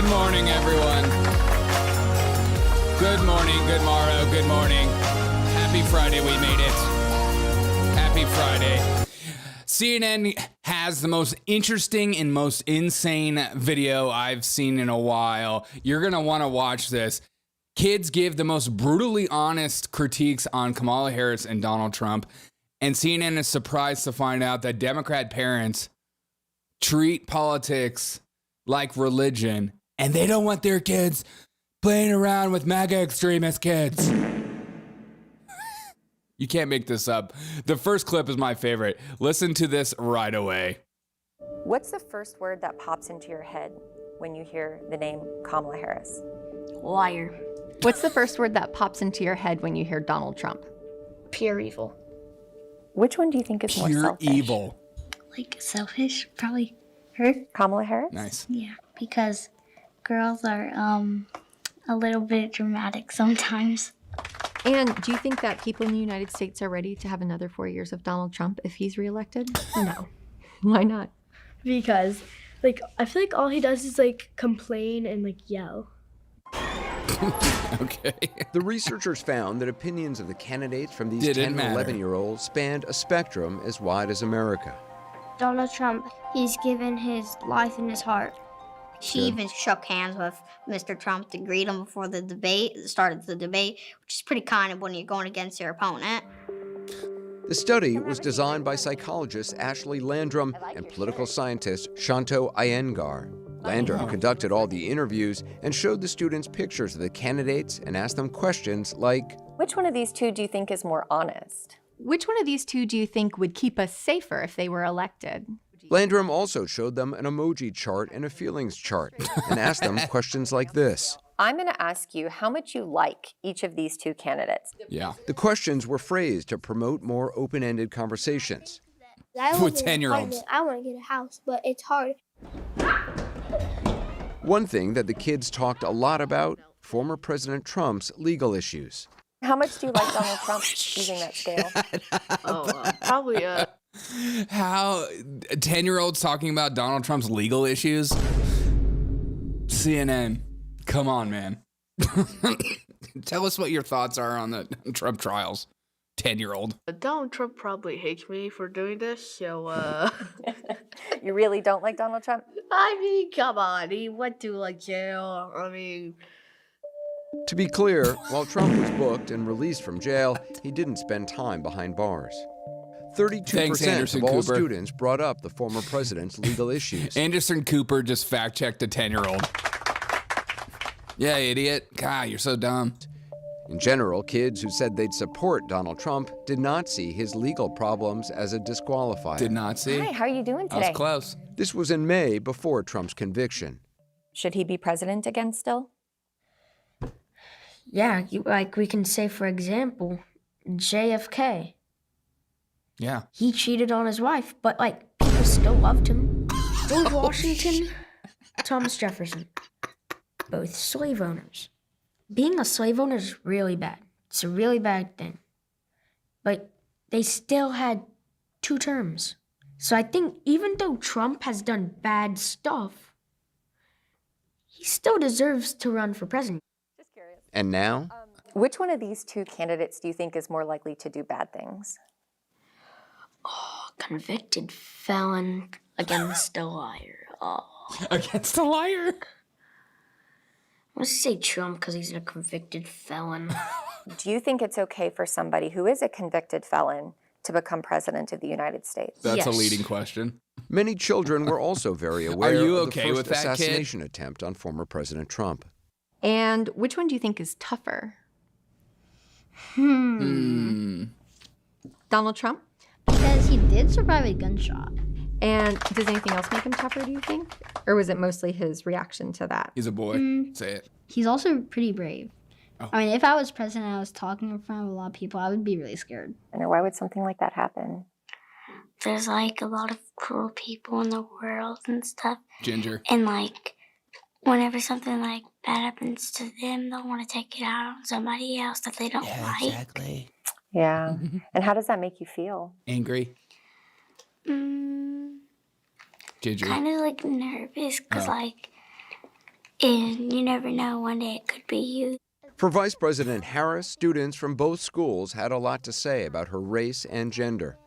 Good morning, everyone. Good morning, good morrow, good morning. Happy Friday, we made it. Happy Friday. CNN has the most interesting and most insane video I've seen in a while. You're going to want to watch this. Kids give the most brutally honest critiques on Kamala Harris and Donald Trump. And CNN is surprised to find out that Democrat parents treat politics like religion, and they don't want their kids playing around with MAGA extremist kids. You can't make this up. The first clip is my favorite. Listen to this right away. What's the first word that pops into your head when you hear the name Kamala Harris? Liar. What's the first word that pops into your head when you hear Donald Trump? Pure evil. Which one do you think is more Pure selfish? evil. Like selfish, probably her. Kamala Harris? Nice. Yeah, because girls are a little bit dramatic sometimes. And do you think that people in the United States are ready to have another 4 years of Donald Trump if he's reelected? No. Why not? Because, like, I feel like all he does is, like, complain and, like, yell. Okay. The researchers found that opinions of the candidates from these Didn't 10 and matter. 11-year-olds spanned a spectrum as wide as America. Donald Trump, he's given his life and his heart. She even shook hands with Mr. Trump to greet him before the debate, started the debate, which is pretty kind of when you're going against your opponent. The study was designed by psychologist Ashley Landrum and political scientist Shanto Iyengar. Landrum conducted all the interviews and showed the students pictures of the candidates and asked them questions like, Which one of these two do you think is more honest? Which one of these two do you think would keep us safer if they were elected? Landrum also showed them an emoji chart and a feelings chart and asked them questions like this. I'm going to ask you how much you like each of these two candidates. Yeah. The questions were phrased to promote more open-ended conversations. With 10-year-olds. I want to get a house, but it's hard. One thing that the kids talked a lot about, former President Trump's legal issues. How much do you like Donald Trump using that scale? Probably, How 10-year-olds talking about Donald Trump's legal issues? CNN, come on, man. Tell us what your thoughts are on the Trump trials, 10-year-old. Donald Trump probably hates me for doing this, so, You really don't like Donald Trump? I mean, come on, he went to, like, jail, I mean... To be clear, while Trump was booked and released from jail, he didn't spend time behind bars. 32% Anderson of all Cooper. students brought up the former president's legal issues. Anderson Cooper just fact-checked a 10-year-old. Yeah, idiot. God, you're so dumb. In general, kids who said they'd support Donald Trump did not see his legal problems as a disqualifier. Did not see. Hi, how are you doing I was today? close. This was in May before Trump's conviction. Should he be president again still? Yeah, like we can say, for example, JFK. Yeah. He cheated on his wife, but, like, people still loved him. George Washington, Thomas Jefferson, both slave owners. Being a slave owner is really bad. It's a really bad thing. But they still had 2 terms. So I think even though Trump has done bad stuff, he still deserves to run for president. Just curious. And now, Which one of these two candidates do you think is more likely to do bad things? Oh, convicted felon against a liar. Oh. Against a liar? Let's say Trump because he's a convicted felon. Do you think it's okay for somebody who is a convicted felon to become president of the United States? That's a Yes. leading question. many children were also very aware you of okay the with first that, kid? assassination attempt on former President Trump. And which one do you think is tougher? Donald Trump? Because he did survive a gunshot. And does anything else make him tougher, do you think? Or was it mostly his reaction to that? He's a boy. Say it. He's also pretty brave. Oh. I mean, if I was president and I was talking in front of a lot of people, I would be really scared. And why would something like that happen? There's, like, a lot of cruel people in the world and stuff. Ginger. And, like, whenever something, like, bad happens to them, they'll want to take it out on somebody else that they don't like. Exactly. Yeah. And how does that make you feel? Angry. Ginger. Kind of, like, nervous because, Oh. like, And you never know, one day it could be you. For Vice President Harris, students from both schools had a lot to say about her race and gender.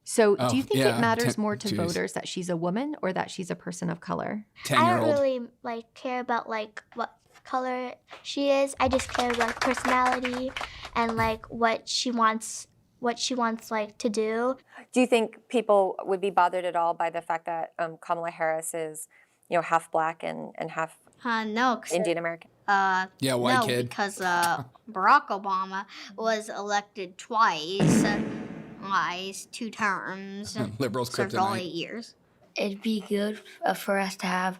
So do you think yeah, it matters more to geez. voters that she's a woman or that she's a person of color? I don't 10-year-old. really care about what color she is. I just care about personality and what she wants to do. Do you think people would be bothered at all by the fact that Kamala Harris is, half black and half No, 'cause, Indian American? Yeah, white no, kid. because Barack Obama was elected twice, 2 terms, Liberals served all kryptonite. 8 years. It'd be good for us to have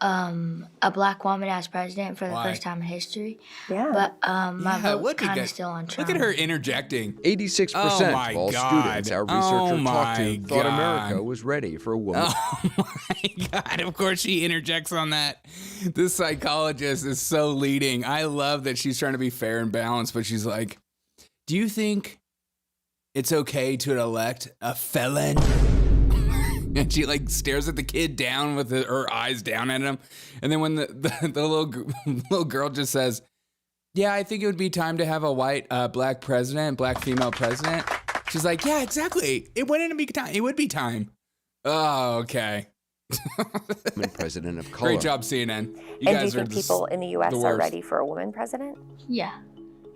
a black woman as president for the Why? first time in history. Yeah. But my Yeah, it vote's would be kind good. of still on Trump. Look at her interjecting. 86% Oh my of all God. students our Oh researcher talked my to thought America God. was ready for a woman. Oh my God, of course she interjects on that. This psychologist is so leading. I love that she's trying to be fair and balanced, but she's like, do you think it's okay to elect a felon? And she stares at the kid down with her eyes down at him. And then when the little girl just says, yeah, I think it would be time to have a white black female president. She's like, yeah, exactly. It would be time. Oh, okay. Woman president of color. Great job, CNN. You And do you guys are think people in the U.S. the are worst. ready for a woman president? Yeah,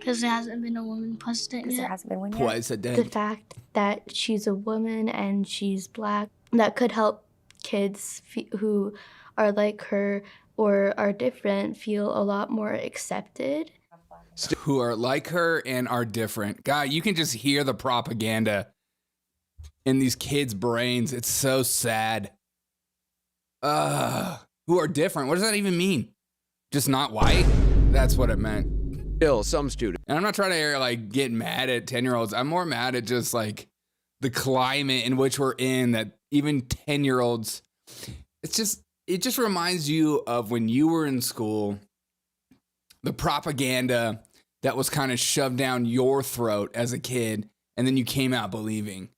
because there hasn't been a woman president Because there yet. hasn't been one yet. The fact that she's a woman and she's black, that could help kids who are like her or are different feel a lot more accepted. Who are like her and are different. God, you can just hear the propaganda in these kids' brains. It's so sad. Who are different. What does that even mean? Just not white? That's what it meant. Still, some students. And I'm not trying to get mad at 10-year-olds. I'm more mad at just the climate in which we're in, that even 10-year-olds, it just reminds you of when you were in school, the propaganda that was kind of shoved down your throat as a kid, and then you came out believing.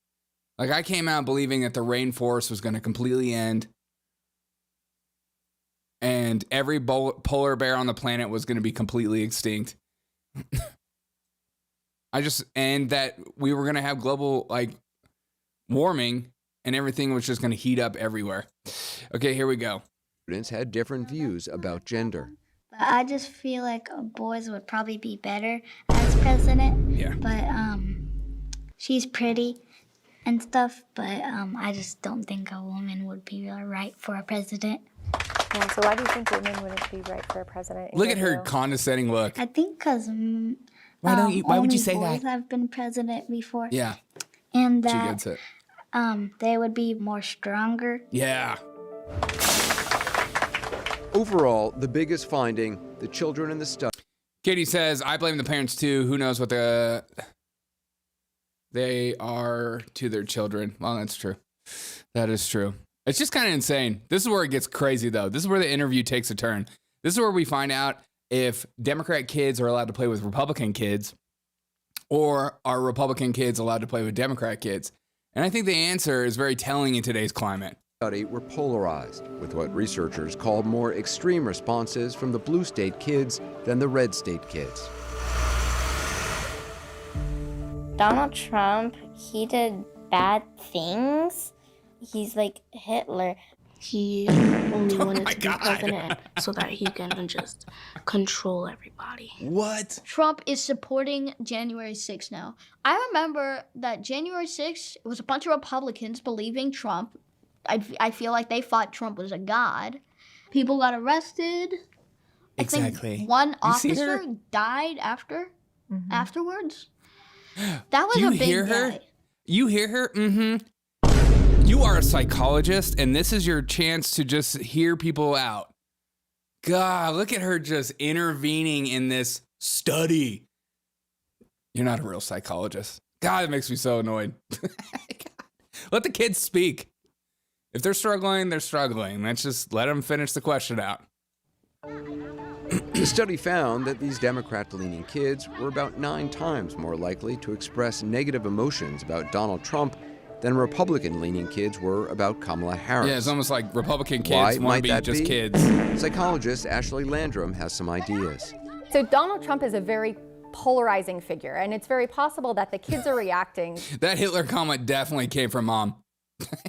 I came out believing that the rainforest was going to completely end, and every polar bear on the planet was going to be completely extinct. And that we were going to have global warming and everything was just going to heat up everywhere. Okay, here we go. Students had different views about gender. I just feel like boys would probably be better as president. Yeah. But she's pretty and stuff. But I just don't think a woman would be right for a president. Yeah, so why do you think women wouldn't be right for a president? in Look your at her view? condescending look. I think because Why would you say boys that? have been president before. Yeah, And she that gets it. they would be more stronger. Yeah. Overall, the biggest finding, the children in the study Katie says, I blame the parents too. Who knows what they are to their children. Well, that's true. That is true. It's just kind of insane. This is where it gets crazy, though. This is where the interview takes a turn. This is where we find out if Democrat kids are allowed to play with Republican kids, or are Republican kids allowed to play with Democrat kids. And I think the answer is very telling in today's climate. were polarized, with what researchers called more extreme responses from the blue state kids than the red state kids. Donald Trump, he did bad things. He's like Hitler. He only wanted my to be God. president so that he can just control everybody. What? Trump is supporting January 6th now. I remember that January 6th was a bunch of Republicans believing Trump. I feel like they thought Trump was a god. People got arrested. I Exactly. think one You see her? officer died afterwards. Do That was you a big hear her? day. You hear her? Mm-hmm. You are a psychologist, and this is your chance to just hear people out. God, look at her just intervening in this study. You're not a real psychologist. God, it makes me so annoyed. Let the kids speak. If they're struggling, they're struggling. Let's just let them finish the question out. The study found that these Democrat-leaning kids were about 9 times more likely to express negative emotions about Donald Trump than Republican-leaning kids were about Kamala Harris. Yeah, it's almost like Republican Why kids want might to be that just be? kids. Psychologist Ashley Landrum has some ideas. So Donald Trump is a very polarizing figure, and it's very possible that the kids are reacting. That Hitler comment definitely came from mom.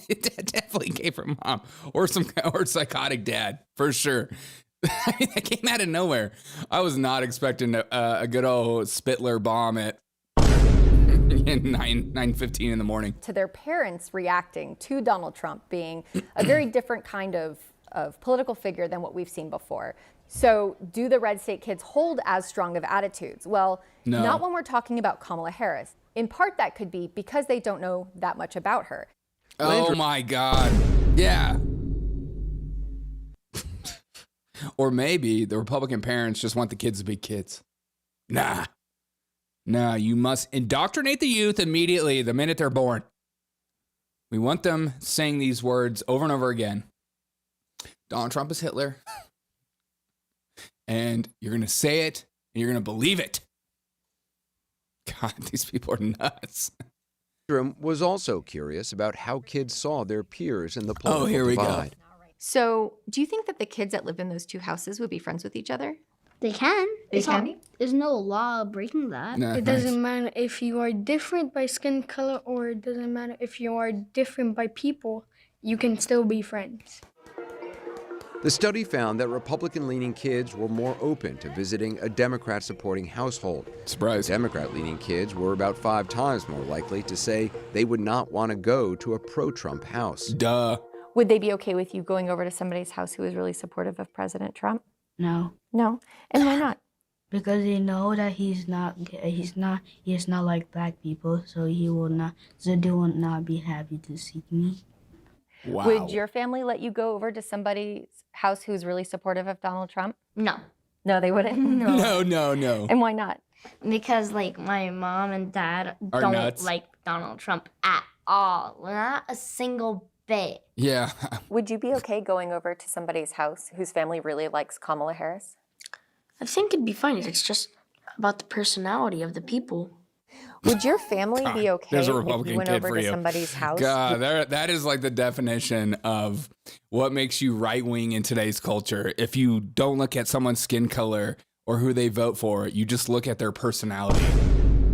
It definitely came from mom or psychotic dad for sure. That came out of nowhere. I was not expecting a good old Spitler bomb at 9:15 in the morning. To their parents reacting to Donald Trump being a very different kind of political figure than what we've seen before. So do the red state kids hold as strong of attitudes? Well, No. Not when we're talking about Kamala Harris. In part, that could be because they don't know that much about her. Oh my God. Yeah. Or maybe the Republican parents just want the kids to be kids. Nah, you must indoctrinate the youth immediately the minute they're born. We want them saying these words over and over again. Donald Trump is Hitler. And you're going to say it and you're going to believe it. God, these people are nuts. Landrum was also curious about how kids saw their peers in the political here we go. divide. So, do you think that the kids that live in those two houses would be friends with each other? They can. There's no law breaking that. Nah, It doesn't matter if you are different by skin color, or it doesn't matter if you are different by people, you can still be friends. The study found that Republican-leaning kids were more open to visiting a Democrat-supporting household. Surprise. Democrat-leaning kids were about 5 times more likely to say they would not want to go to a pro-Trump house. Duh. Would they be okay with you going over to somebody's house who is really supportive of President Trump? No, No. And why not? because they know that he is not like black people, so they will not be happy to see me. Wow. Would your family let you go over to somebody's house who's really supportive of Donald Trump? No, No, they wouldn't. No. And why not? because like my mom and dad Are don't nuts. like Donald Trump at all. Not a single bit. Yeah. Would you be okay going over to somebody's house whose family really likes Kamala Harris? I think it'd be fine. It's just about the personality of the people. Would your family be okay There's a if Republican you went kid over for to you. somebody's house? God, that is like the definition of what makes you right-wing in today's culture. If you don't look at someone's skin color or who they vote for, you just look at their personality.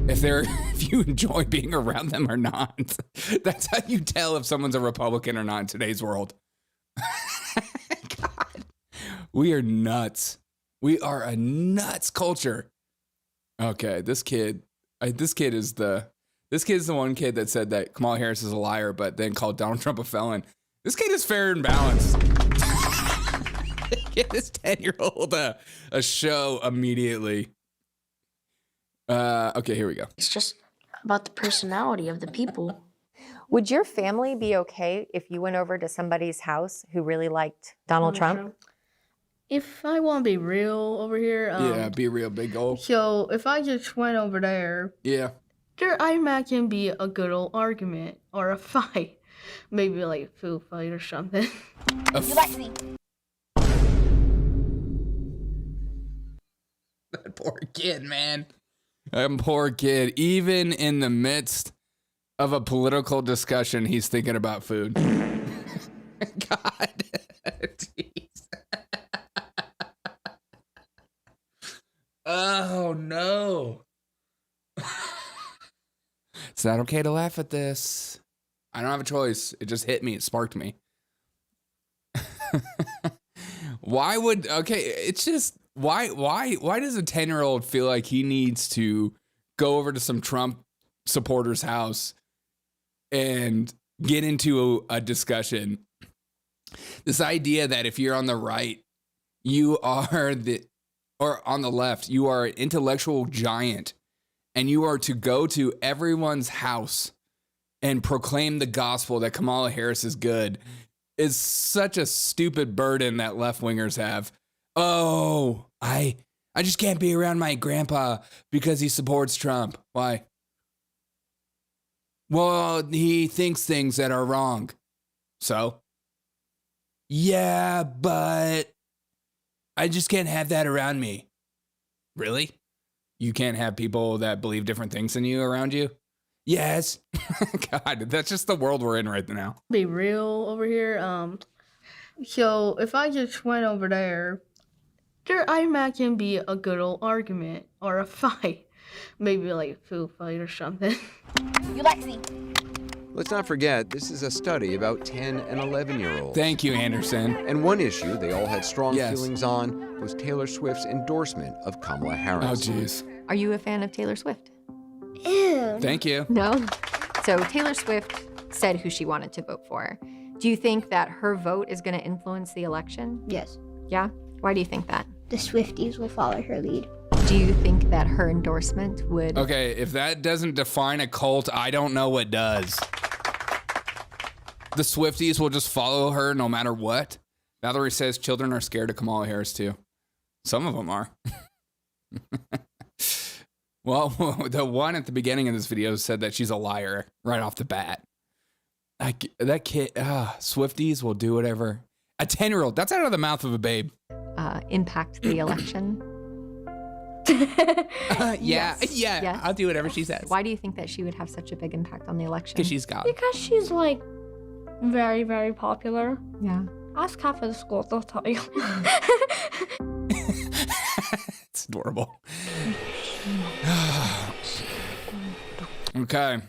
If you enjoy being around them or not. That's how you tell if someone's a Republican or not in today's world. God, we are nuts. We are a nuts culture. Okay, this kid is the one kid that said that Kamala Harris is a liar, but then called Donald Trump a felon. This kid is fair and balanced. Get this 10-year-old a show immediately. Okay, here we go. It's just about the personality of the people. Would your family be okay if you went over to somebody's house who really liked Donald Trump? If I want to be real over here, Yeah, be real, big ol'. so if I just went over there, Yeah. there I imagine be a good old argument or a fight, maybe like a food fight or something. That poor kid, man. That poor kid. Even in the midst of a political discussion, he's thinking about food. God. Jeez. Oh, no. It's not okay to laugh at this. I don't have a choice. It just hit me. It sparked me. Why does a 10-year-old feel like he needs to go over to some Trump supporter's house and get into a discussion? This idea that if you're on the right, or on the left, you are an intellectual giant and you are to go to everyone's house and proclaim the gospel that Kamala Harris is good is such a stupid burden that left-wingers have. Oh, I just can't be around my grandpa because he supports Trump. Why? Well, he thinks things that are wrong. So? Yeah, but I just can't have that around me. Really? You can't have people that believe different things than you around you? Yes. God, that's just the world we're in right now. Be real over here. So if I just went over there, I imagine be a good old argument or a fight, maybe like a food fight or something. You Lexi. Let's not forget, this is a study about 10 and 11-year-olds. Thank you, Anderson. And one issue they all had strong Yes. feelings on was Taylor Swift's endorsement of Kamala Harris. Oh, jeez. Are you a fan of Taylor Swift? Ew. Thank you. No? So Taylor Swift said who she wanted to vote for. Do you think that her vote is going to influence the election? Yes. Yeah? Why do you think that? The Swifties will follow her lead. Do you think that her endorsement would... Okay, if that doesn't define a cult, I don't know what does. The Swifties will just follow her no matter what. Valerie says children are scared of Kamala Harris too. Some of them are. Well, the one at the beginning of this video said that she's a liar right off the bat. That kid, Swifties will do whatever. A 10-year-old, that's out of the mouth of a babe. impact the election? Yeah, Yes. I'll do whatever she says. Why do you think that she would have such a big impact on the election? Because she's God. Because she's like very, very popular. Yeah. Ask half of the school, they'll tell you. It's adorable. Okay.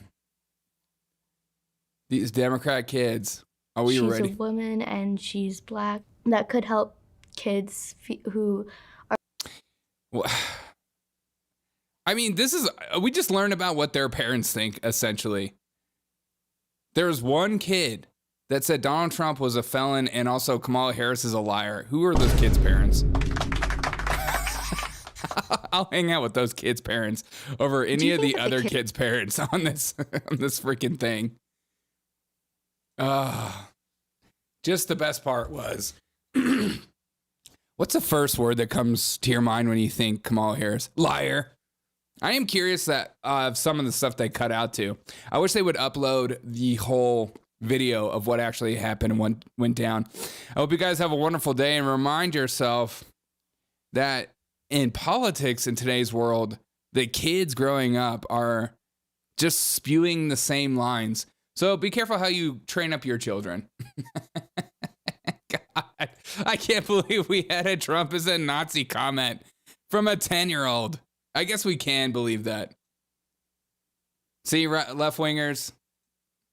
These Democrat kids, are we ready? She's a woman and she's black. That could help kids who are. Well, I mean, we just learned about what their parents think, essentially. There's one kid that said Donald Trump was a felon and also Kamala Harris is a liar. Who are those kids' parents? I'll hang out with those kids' parents over any of the other kids' parents on this freaking thing. Just the best part was, what's the first word that comes to your mind when you think Kamala Harris? Liar. I am curious that some of the stuff they cut out too. I wish they would upload the whole video of what actually happened and went down. I hope you guys have a wonderful day and remind yourself that in politics in today's world, the kids growing up are just spewing the same lines. So be careful how you train up your children. God, I can't believe we had a Trump is a Nazi comment from a 10-year-old. I guess we can believe that. See, left-wingers,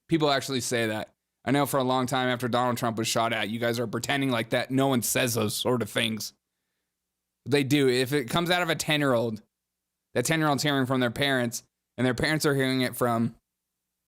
people actually say that. I know for a long time after Donald Trump was shot at, you guys are pretending like that. No one says those sort of things. They do. If it comes out of a 10-year-old, that 10-year-old's hearing from their parents, and their parents are hearing it from